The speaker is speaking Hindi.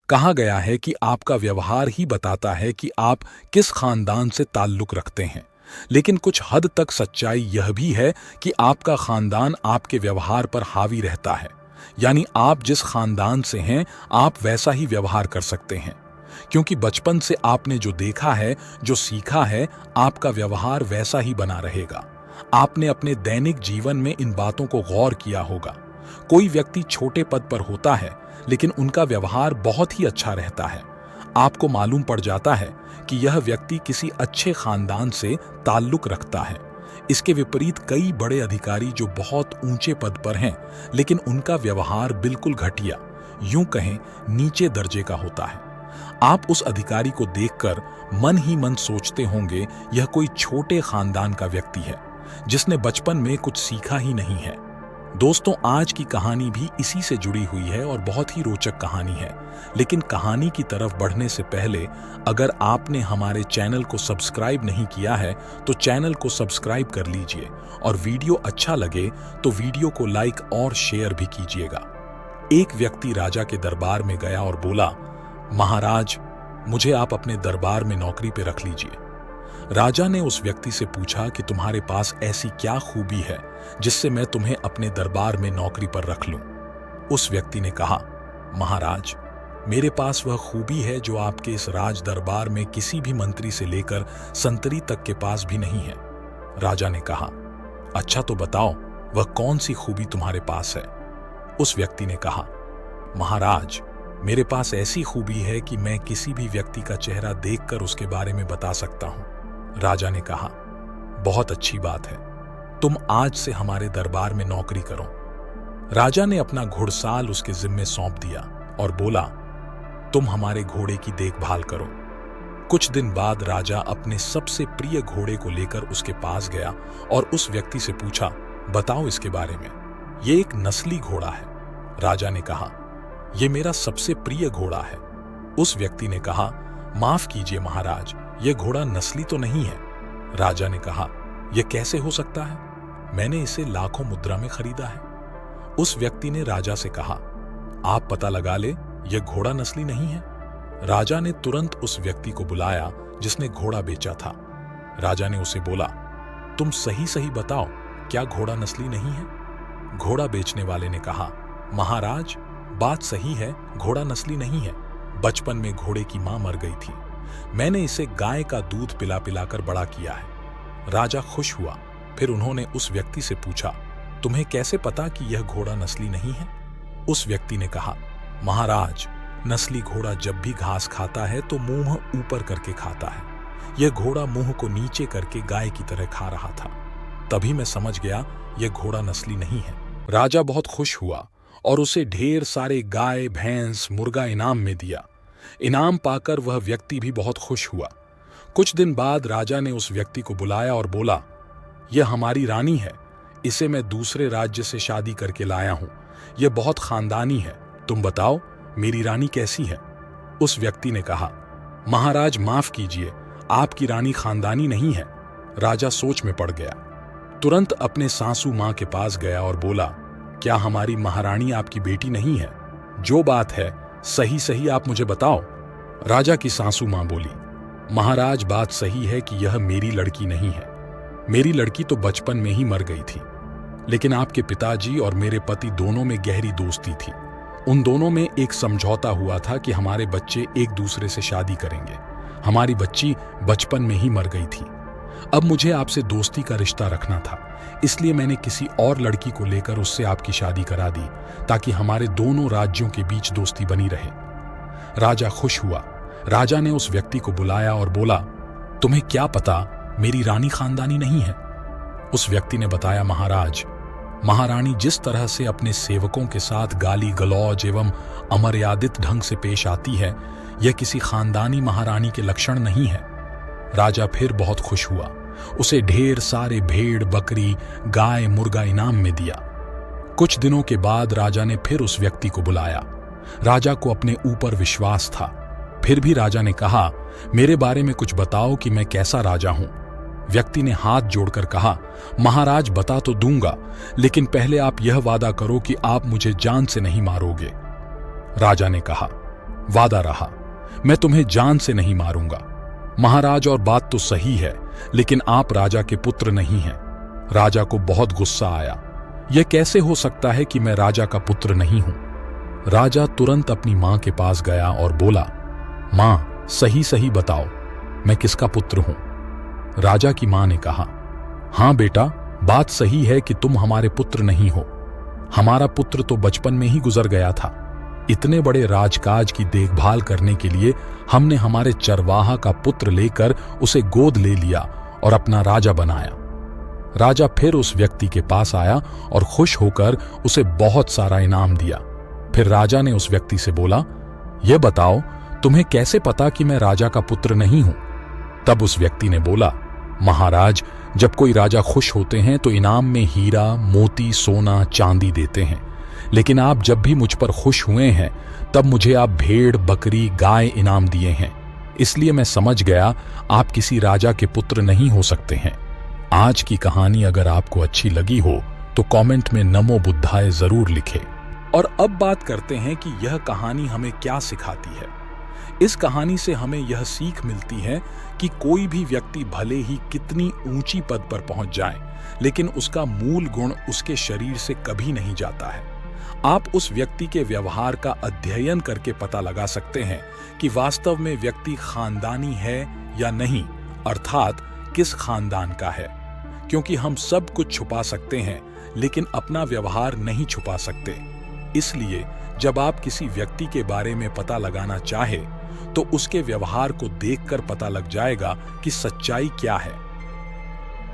कहा गया है कि आपका व्यवहार ही बताता है कि आप किस खानदान से ताल्लुक रखते हैं। लेकिन कुछ हद तक सच्चाई यह भी है कि आपका खानदान आपके व्यवहार पर हावी रहता है। यानी आप जिस खानदान से हैं, आप वैसा ही व्यवहार कर सकते हैं, क्योंकि बचपन से आपने जो देखा है, जो सीखा है, आपका व्यवहार वैसा ही बना रहेगा। आपने अपने दैनिक जीवन में इन बातों को गौर किया होगा। कोई व्यक्ति छोटे पद पर होता है, लेकिन उनका व्यवहार बहुत ही अच्छा रहता है। आपको मालूम पड़ जाता है कि यह व्यक्ति किसी अच्छे खानदान से ताल्लुक रखता है। इसके विपरीत कई बड़े अधिकारी जो बहुत ऊंचे पद पर हैं, लेकिन उनका व्यवहार बिल्कुल घटिया, यूं कहें नीचे दर्जे का होता है। आप उस अधिकारी को देखकर मन ही मन सोचते होंगे, यह कोई छोटे खानदान का व्यक्ति है जिसने बचपन में कुछ सीखा ही नहीं है। दोस्तों, आज की कहानी भी इसी से जुड़ी हुई है और बहुत ही रोचक कहानी है। लेकिन कहानी की तरफ बढ़ने से पहले अगर आपने हमारे चैनल को सब्सक्राइब नहीं किया है तो चैनल को सब्सक्राइब कर लीजिए, और वीडियो अच्छा लगे तो वीडियो को लाइक और शेयर भी कीजिएगा। एक व्यक्ति राजा के दरबार में गया और बोला, महाराज, मुझे आप अपने दरबार में नौकरी पे रख लीजिए। राजा ने उस व्यक्ति से पूछा कि तुम्हारे पास ऐसी क्या खूबी है जिससे मैं तुम्हें अपने दरबार में नौकरी पर रख लूं। उस व्यक्ति ने कहा, महाराज, मेरे पास वह खूबी है जो आपके इस राज दरबार में किसी भी मंत्री से लेकर संतरी तक के पास भी नहीं है। राजा ने कहा, अच्छा तो बताओ, वह कौन सी खूबी तुम्हारे पास है? उस व्यक्ति ने कहा, महाराज, मेरे पास ऐसी खूबी है कि मैं किसी भी व्यक्ति का चेहरा देखकर उसके बारे में बता सकता हूं। राजा ने कहा, बहुत अच्छी बात है, तुम आज से हमारे दरबार में नौकरी करो। राजा ने अपना घुड़साल उसके जिम्मे सौंप दिया और बोला, तुम हमारे घोड़े की देखभाल करो। कुछ दिन बाद राजा अपने सबसे प्रिय घोड़े को लेकर उसके पास गया और उस व्यक्ति से पूछा, बताओ इसके बारे में। यह एक नस्ली घोड़ा है। राजा ने कहा, यह मेरा सबसे प्रिय घोड़ा है। उस व्यक्ति ने कहा, माफ कीजिए महाराज, यह घोड़ा नस्ली तो नहीं है। राजा ने कहा, यह कैसे हो सकता है? मैंने इसे लाखों मुद्रा में खरीदा है। उस व्यक्ति ने राजा से कहा, आप पता लगा ले, यह घोड़ा नस्ली नहीं है। राजा ने तुरंत उस व्यक्ति को बुलाया जिसने घोड़ा बेचा था। राजा ने उसे बोला, तुम सही सही बताओ, क्या घोड़ा नस्ली नहीं है? घोड़ा बेचने वाले ने कहा, महाराज, बात सही है, घोड़ा नस्ली नहीं है। बचपन में घोड़े की मां मर गई थी। मैंने इसे गाय का दूध पिला पिलाकर बड़ा किया है। राजा खुश हुआ। फिर उन्होंने उस व्यक्ति से पूछा, तुम्हें कैसे पता कि यह घोड़ा नस्ली नहीं है? उस व्यक्ति ने कहा, महाराज, नस्ली घोड़ा जब भी घास खाता है तो मुंह ऊपर करके खाता है। यह घोड़ा मुंह को नीचे करके गाय की तरह खा रहा था। तभी मैं समझ गया यह घोड़ा नस्ली नहीं है। राजा बहुत खुश हुआ और उसे ढेर सारे गाय, भैंस, मुर्गा इनाम में दिया। इनाम पाकर वह व्यक्ति भी बहुत खुश हुआ। कुछ दिन बाद राजा ने उस व्यक्ति को बुलाया और बोला, यह हमारी रानी है, इसे मैं दूसरे राज्य से शादी करके लाया हूं। यह बहुत खानदानी है, तुम बताओ मेरी रानी कैसी है? उस व्यक्ति ने कहा, महाराज माफ कीजिए, आपकी रानी खानदानी नहीं है। राजा सोच में पड़ गया। तुरंत अपने सासू मां के पास गया और बोला, क्या हमारी महारानी आपकी बेटी नहीं है? जो बात है सही सही आप मुझे बताओ। राजा की सासू मां बोली, महाराज, बात सही है कि यह मेरी लड़की नहीं है। मेरी लड़की तो बचपन में ही मर गई थी, लेकिन आपके पिताजी और मेरे पति दोनों में गहरी दोस्ती थी। उन दोनों में एक समझौता हुआ था कि हमारे बच्चे एक दूसरे से शादी करेंगे। हमारी बच्ची बचपन में ही मर गई थी। अब मुझे आपसे दोस्ती का रिश्ता रखना था, इसलिए मैंने किसी और लड़की को लेकर उससे आपकी शादी करा दी, ताकि हमारे दोनों राज्यों के बीच दोस्ती बनी रहे। राजा खुश हुआ। राजा ने उस व्यक्ति को बुलाया और बोला, तुम्हें क्या पता मेरी रानी खानदानी नहीं है? उस व्यक्ति ने बताया, महाराज, महारानी जिस तरह से अपने सेवकों के साथ गाली गलौज एवं अमर्यादित ढंग से पेश आती है, यह किसी खानदानी महारानी के लक्षण नहीं है। राजा फिर बहुत खुश हुआ। उसे ढेर सारे भेड़, बकरी, गाय, मुर्गा इनाम में दिया। कुछ दिनों के बाद राजा ने फिर उस व्यक्ति को बुलाया। राजा को अपने ऊपर विश्वास था। फिर भी राजा ने कहा, मेरे बारे में कुछ बताओ कि मैं कैसा राजा हूं। व्यक्ति ने हाथ जोड़कर कहा, महाराज, बता तो दूंगा, लेकिन पहले आप यह वादा करो कि आप मुझे जान से नहीं मारोगे। राजा ने कहा, वादा रहा, मैं तुम्हें जान से नहीं मारूंगा। महाराज, और बात तो सही है, लेकिन आप राजा के पुत्र नहीं हैं। राजा को बहुत गुस्सा आया। यह कैसे हो सकता है कि मैं राजा का पुत्र नहीं हूं? राजा तुरंत अपनी मां के पास गया और बोला, मां, सही सही बताओ, मैं किसका पुत्र हूं? राजा की मां ने कहा, हां बेटा, बात सही है कि तुम हमारे पुत्र नहीं हो। हमारा पुत्र तो बचपन में ही गुजर गया था। इतने बड़े राजकाज की देखभाल करने के लिए हमने हमारे चरवाहा का पुत्र लेकर उसे गोद ले लिया और अपना राजा बनाया। राजा फिर उस व्यक्ति के पास आया और खुश होकर उसे बहुत सारा इनाम दिया। फिर राजा ने उस व्यक्ति से बोला, यह बताओ, तुम्हें कैसे पता कि मैं राजा का पुत्र नहीं हूं? तब उस व्यक्ति ने बोला, महाराज, जब कोई राजा खुश होते हैं तो इनाम में हीरा, मोती, सोना, चांदी देते हैं। लेकिन आप जब भी मुझ पर खुश हुए हैं तब मुझे आप भेड़, बकरी, गाय इनाम दिए हैं। इसलिए मैं समझ गया आप किसी राजा के पुत्र नहीं हो सकते हैं। आज की कहानी अगर आपको अच्छी लगी हो तो कमेंट में नमो बुद्धाय जरूर लिखें। और अब बात करते हैं कि यह कहानी हमें क्या सिखाती है। इस कहानी से हमें यह सीख मिलती है कि कोई भी व्यक्ति भले ही कितनी ऊंची पद पर पहुंच जाए, लेकिन उसका मूल गुण उसके शरीर से कभी नहीं जाता है। आप उस व्यक्ति के व्यवहार का अध्ययन करके पता लगा सकते हैं कि वास्तव में व्यक्ति खानदानी है या नहीं, अर्थात किस खानदान का है। क्योंकि हम सब कुछ छुपा सकते हैं, लेकिन अपना व्यवहार नहीं छुपा सकते। इसलिए जब आप किसी व्यक्ति के बारे में पता लगाना चाहे तो उसके व्यवहार को देखकर पता लग जाएगा कि सच्चाई क्या है।